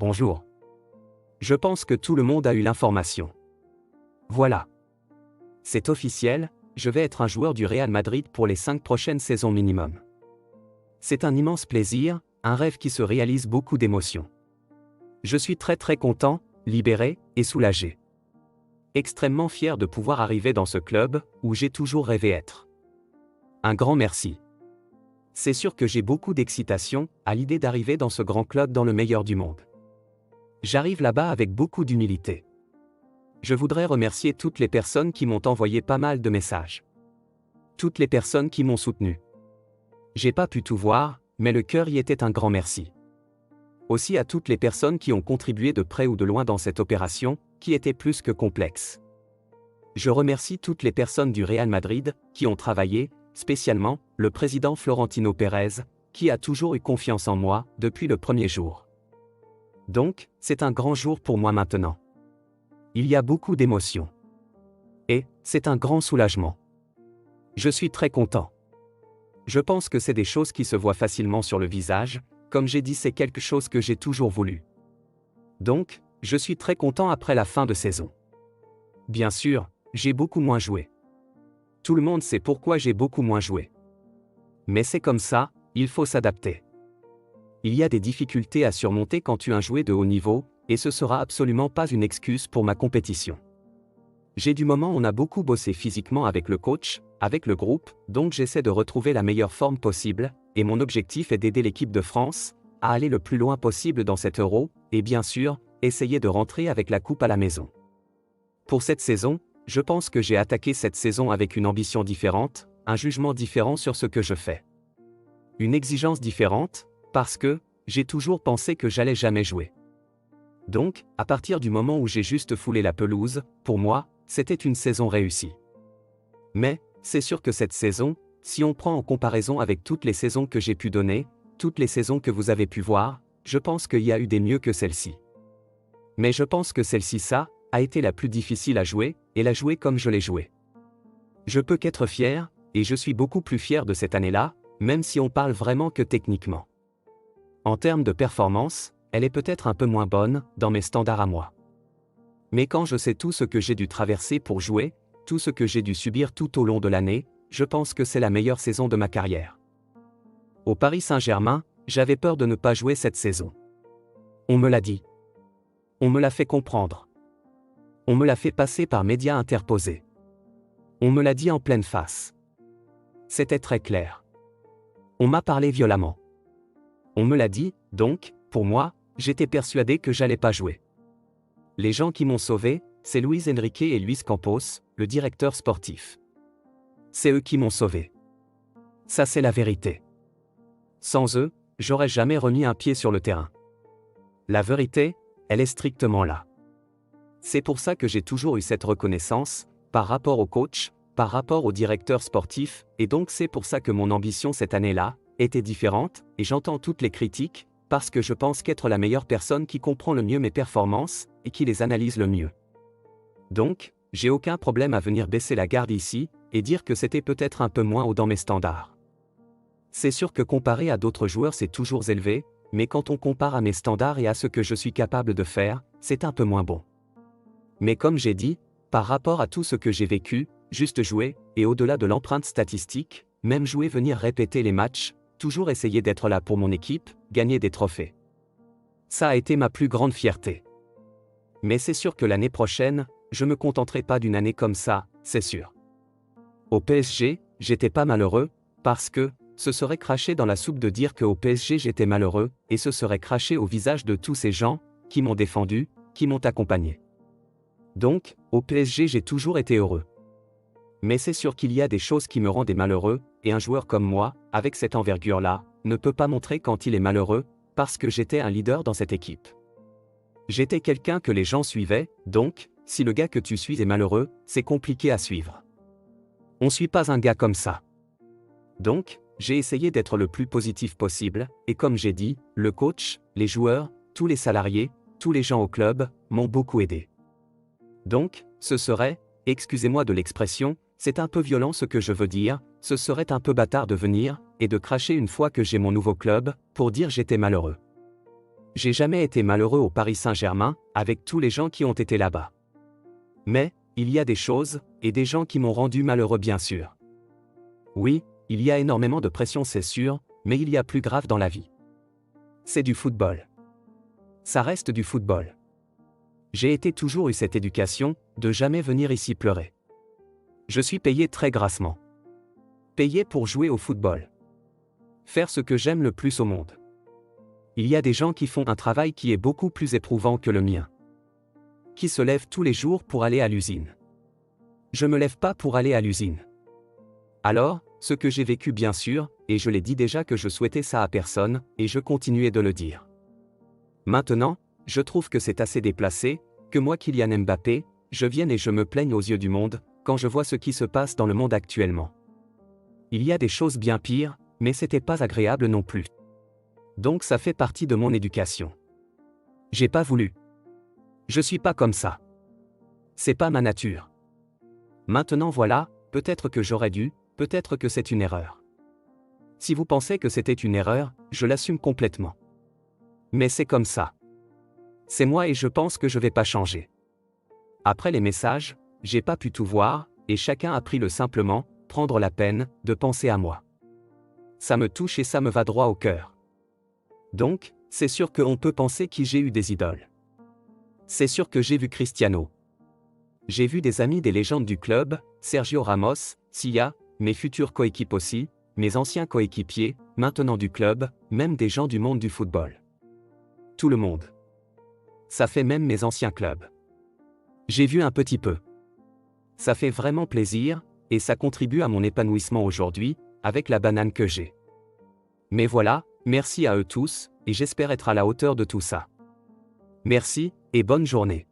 Bonjour. Je pense que tout le monde a eu l'information. Voilà. C'est officiel, je vais être un joueur du Real Madrid pour les 5 prochaines saisons minimum. C'est un immense plaisir, un rêve qui se réalise, beaucoup d'émotions. Je suis très content, libéré et soulagé. Extrêmement fier de pouvoir arriver dans ce club où j'ai toujours rêvé être. Un grand merci. C'est sûr que j'ai beaucoup d'excitation à l'idée d'arriver dans ce grand club dans le meilleur du monde. J'arrive là-bas avec beaucoup d'humilité. Je voudrais remercier toutes les personnes qui m'ont envoyé pas mal de messages. Toutes les personnes qui m'ont soutenu. J'ai pas pu tout voir, mais le cœur y était, un grand merci. Aussi à toutes les personnes qui ont contribué de près ou de loin dans cette opération, qui était plus que complexe. Je remercie toutes les personnes du Real Madrid qui ont travaillé, spécialement le président Florentino Pérez, qui a toujours eu confiance en moi depuis le premier jour. Donc, c'est un grand jour pour moi maintenant. Il y a beaucoup d'émotions. Et c'est un grand soulagement. Je suis très content. Je pense que c'est des choses qui se voient facilement sur le visage, comme j'ai dit, c'est quelque chose que j'ai toujours voulu. Donc, je suis très content après la fin de saison. Bien sûr, j'ai beaucoup moins joué. Tout le monde sait pourquoi j'ai beaucoup moins joué. Mais c'est comme ça, il faut s'adapter. Il y a des difficultés à surmonter quand tu as joué de haut niveau, et ce sera absolument pas une excuse pour ma compétition. J'ai du moment, on a beaucoup bossé physiquement avec le coach, avec le groupe, donc j'essaie de retrouver la meilleure forme possible, et mon objectif est d'aider l'équipe de France à aller le plus loin possible dans cet Euro, et bien sûr, essayer de rentrer avec la coupe à la maison. Pour cette saison, je pense que j'ai attaqué cette saison avec une ambition différente, un jugement différent sur ce que je fais. Une exigence différente, parce que j'ai toujours pensé que j'allais jamais jouer. Donc, à partir du moment où j'ai juste foulé la pelouse, pour moi, c'était une saison réussie. Mais, c'est sûr que cette saison, si on prend en comparaison avec toutes les saisons que j'ai pu donner, toutes les saisons que vous avez pu voir, je pense qu'il y a eu des mieux que celle-ci. Mais je pense que celle-ci, ça, a été la plus difficile à jouer, et la jouer comme je l'ai joué. Je peux qu'être fier, et je suis beaucoup plus fier de cette année-là, même si on parle vraiment que techniquement. En termes de performance, elle est peut-être un peu moins bonne, dans mes standards à moi. Mais quand je sais tout ce que j'ai dû traverser pour jouer, tout ce que j'ai dû subir tout au long de l'année, je pense que c'est la meilleure saison de ma carrière. Au Paris Saint-Germain, j'avais peur de ne pas jouer cette saison. On me l'a dit. On me l'a fait comprendre. On me l'a fait passer par médias interposés. On me l'a dit en pleine face. C'était très clair. On m'a parlé violemment. On me l'a dit, donc, pour moi, j'étais persuadé que j'allais pas jouer. Les gens qui m'ont sauvé, c'est Luis Enrique et Luis Campos, le directeur sportif. C'est eux qui m'ont sauvé. Ça, c'est la vérité. Sans eux, j'aurais jamais remis un pied sur le terrain. La vérité, elle est strictement là. C'est pour ça que j'ai toujours eu cette reconnaissance, par rapport au coach, par rapport au directeur sportif, et donc c'est pour ça que mon ambition cette année-là était différente, et j'entends toutes les critiques, parce que je pense qu'être la meilleure personne qui comprend le mieux mes performances, et qui les analyse le mieux. Donc, j'ai aucun problème à venir baisser la garde ici, et dire que c'était peut-être un peu moins haut dans mes standards. C'est sûr que comparé à d'autres joueurs c'est toujours élevé, mais quand on compare à mes standards et à ce que je suis capable de faire, c'est un peu moins bon. Mais comme j'ai dit, par rapport à tout ce que j'ai vécu, juste jouer, et au-delà de l'empreinte statistique, même jouer, venir répéter les matchs, toujours essayer d'être là pour mon équipe, gagner des trophées. Ça a été ma plus grande fierté. Mais c'est sûr que l'année prochaine, je me contenterai pas d'une année comme ça, c'est sûr. Au PSG, j'étais pas malheureux, parce que, ce serait cracher dans la soupe de dire qu'au PSG j'étais malheureux, et ce serait cracher au visage de tous ces gens, qui m'ont défendu, qui m'ont accompagné. Donc, au PSG j'ai toujours été heureux. Mais c'est sûr qu'il y a des choses qui me rendent malheureux, et un joueur comme moi, avec cette envergure-là, ne peut pas montrer quand il est malheureux, parce que j'étais un leader dans cette équipe. J'étais quelqu'un que les gens suivaient, donc, si le gars que tu suis est malheureux, c'est compliqué à suivre. On suit pas un gars comme ça. Donc, j'ai essayé d'être le plus positif possible, et comme j'ai dit, le coach, les joueurs, tous les salariés, tous les gens au club, m'ont beaucoup aidé. Donc, ce serait, excusez-moi de l'expression, c'est un peu violent ce que je veux dire, ce serait un peu bâtard de venir, et de cracher une fois que j'ai mon nouveau club, pour dire j'étais malheureux. J'ai jamais été malheureux au Paris Saint-Germain, avec tous les gens qui ont été là-bas. Mais, il y a des choses, et des gens qui m'ont rendu malheureux bien sûr. Oui, il y a énormément de pression c'est sûr, mais il y a plus grave dans la vie. C'est du football. Ça reste du football. J'ai toujours eu cette éducation, de jamais venir ici pleurer. Je suis payé très grassement. Payé pour jouer au football. Faire ce que j'aime le plus au monde. Il y a des gens qui font un travail qui est beaucoup plus éprouvant que le mien. Qui se lèvent tous les jours pour aller à l'usine. Je me lève pas pour aller à l'usine. Alors, ce que j'ai vécu bien sûr, et je l'ai dit déjà que je souhaitais ça à personne, et je continuais de le dire. Maintenant, je trouve que c'est assez déplacé, que moi Kylian Mbappé, je vienne et je me plaigne aux yeux du monde, quand je vois ce qui se passe dans le monde actuellement. Il y a des choses bien pires, mais c'était pas agréable non plus. Donc ça fait partie de mon éducation. J'ai pas voulu. Je suis pas comme ça. C'est pas ma nature. Maintenant voilà, peut-être que j'aurais dû, peut-être que c'est une erreur. Si vous pensez que c'était une erreur, je l'assume complètement. Mais c'est comme ça. C'est moi et je pense que je vais pas changer. Après les messages, j'ai pas pu tout voir, et chacun a pris le simplement, prendre la peine, de penser à moi. Ça me touche et ça me va droit au cœur. Donc, c'est sûr qu'on peut penser que j'ai eu des idoles. C'est sûr que j'ai vu Cristiano. J'ai vu des amis des légendes du club, Sergio Ramos, Sia, mes futurs coéquipiers aussi, mes anciens coéquipiers, maintenant du club, même des gens du monde du football. Tout le monde. Ça fait même mes anciens clubs. J'ai vu un petit peu. Ça fait vraiment plaisir, et ça contribue à mon épanouissement aujourd'hui, avec la banane que j'ai. Mais voilà, merci à eux tous, et j'espère être à la hauteur de tout ça. Merci, et bonne journée.